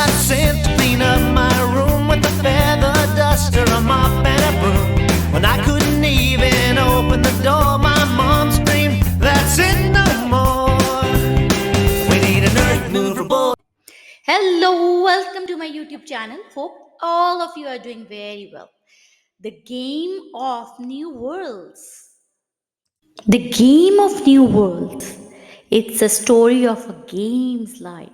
I sent to clean up my room with a feather duster, a mop, and a broom. When I couldn't even open the door, my mom screamed, "That's it, no more. We need an earth mover boy." Hello, welcome to my YouTube channel. Hope all of you are doing very well. The Game of New Worlds. The Game of New Worlds. It's a story of a game's life.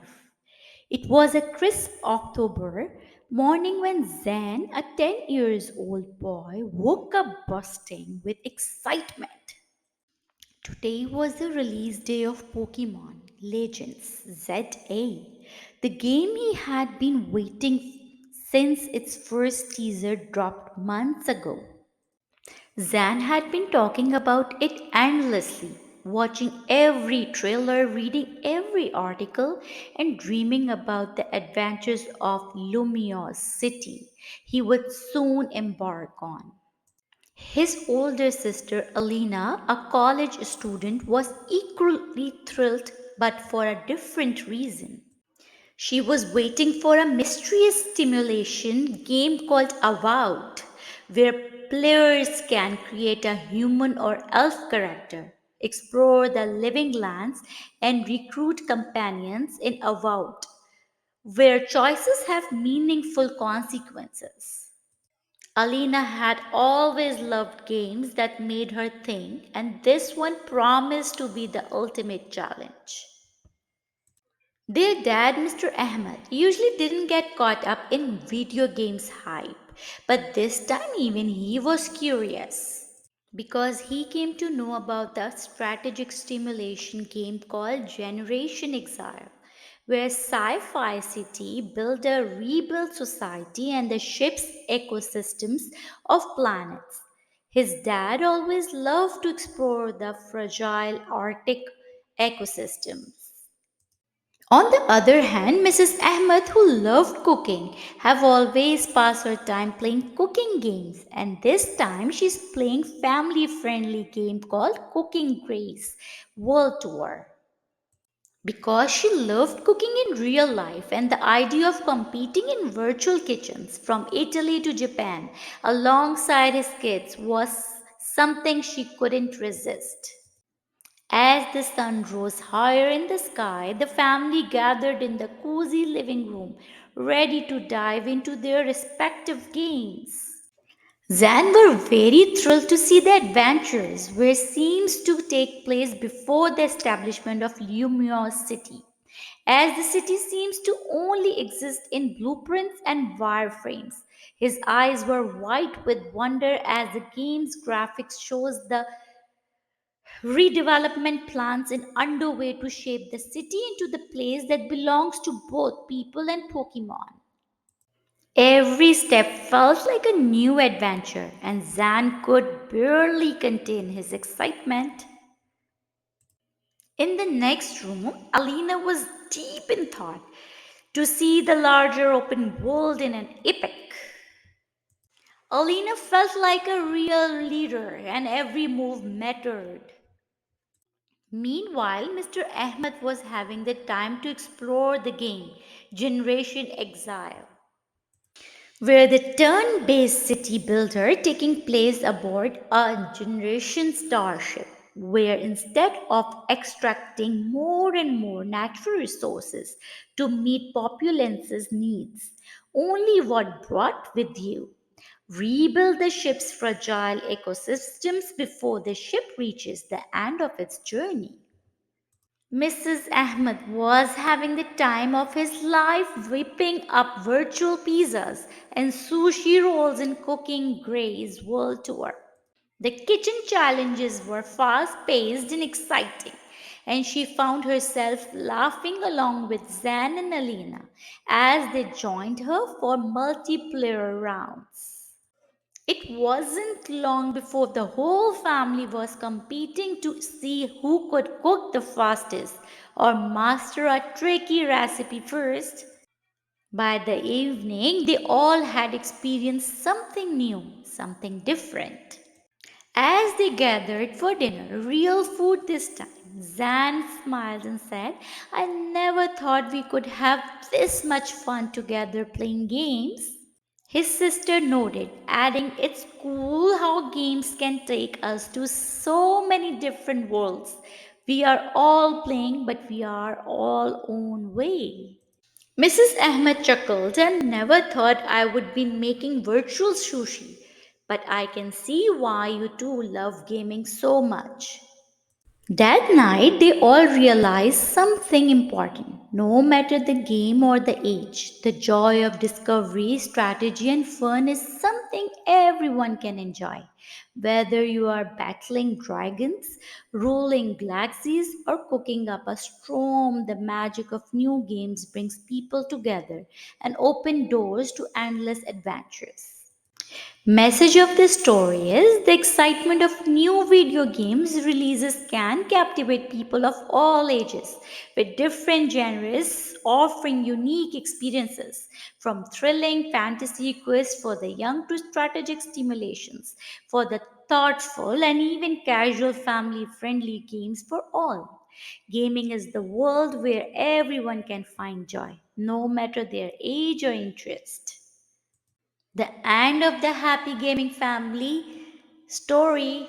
It was a crisp October morning when Zan, a 10 years old boy, woke up bursting with excitement. Today was the release day of Pokemon Legends ZA, the game he had been waiting since its first teaser dropped months ago. Zan had been talking about it endlessly, watching every trailer, reading every article, and dreaming about the adventures of Lumiose City he would soon embark on. His older sister, Alina, a college student, was equally thrilled but for a different reason. She was waiting for a mysterious stimulation game called Avowed, where players can create a human or elf character, explore the living lands, and recruit companions in Avowed, where choices have meaningful consequences. Alina had always loved games that made her think, and this one promised to be the ultimate challenge. Their dad, Mr. Ahmed, usually didn't get caught up in video games hype, but this time even he was curious because he came to know about the strategic stimulation game called Generation Exile, where sci-fi city build a rebuilt society and the ship's ecosystems of planets. His dad always loved to explore the fragile Arctic ecosystems. On the other hand, Mrs. Ahmed, who loved cooking, have always passed her time playing cooking games, and this time she's playing family-friendly game called Cooking Grace World Tour. Because she loved cooking in real life and the idea of competing in virtual kitchens from Italy to Japan alongside his kids was something she couldn't resist. As the sun rose higher in the sky, the family gathered in the cozy living room, ready to dive into their respective games. Zan were very thrilled to see the adventures where seems to take place before the establishment of Lumiose City, as the city seems to only exist in blueprints and wireframes. His eyes were wide with wonder as the game's graphics shows the redevelopment plans in underway to shape the city into the place that belongs to both people and Pokemon. Every step felt like a new adventure, and Zan could barely contain his excitement. In the next room, Alina was deep in thought to see the larger open world in an epic. Alina felt like a real leader, and every move mattered. Meanwhile, Mr. Ahmed was having the time to explore the game, Generation Exile, where the turn based city builder taking place aboard a generation starship, where instead of extracting more and more natural resources to meet populace's needs, only what brought with you. Rebuild the ship's fragile ecosystems before the ship reaches the end of its journey. Mrs. Ahmed was having the time of his life whipping up virtual pizzas and sushi rolls in Cooking Gray's World Tour. The kitchen challenges were fast paced and exciting, and she found herself laughing along with Zan and Alina as they joined her for multiplayer rounds. It wasn't long before the whole family was competing to see who could cook the fastest or master a tricky recipe first. By the evening, they all had experienced something new, something different. As they gathered for dinner, real food this time, Zan smiled and said, I never thought we could have this much fun together playing games. His sister nodded, adding, it's cool how games can take us to so many different worlds. We are all playing, but we are all own way. Mrs. Ahmed chuckled and never thought I would be making virtual sushi. But I can see why you two love gaming so much. That night, they all realized something important. No matter the game or the age, the joy of discovery, strategy, and fun is something everyone can enjoy. Whether you are battling dragons, ruling galaxies, or cooking up a storm, the magic of new games brings people together and open doors to endless adventures. Message of this story is the excitement of new video games releases can captivate people of all ages with different genres offering unique experiences from thrilling fantasy quests for the young to strategic stimulations for the thoughtful and even casual family friendly games for all. Gaming is the world where everyone can find joy no matter their age or interest. The end of the happy gaming family story.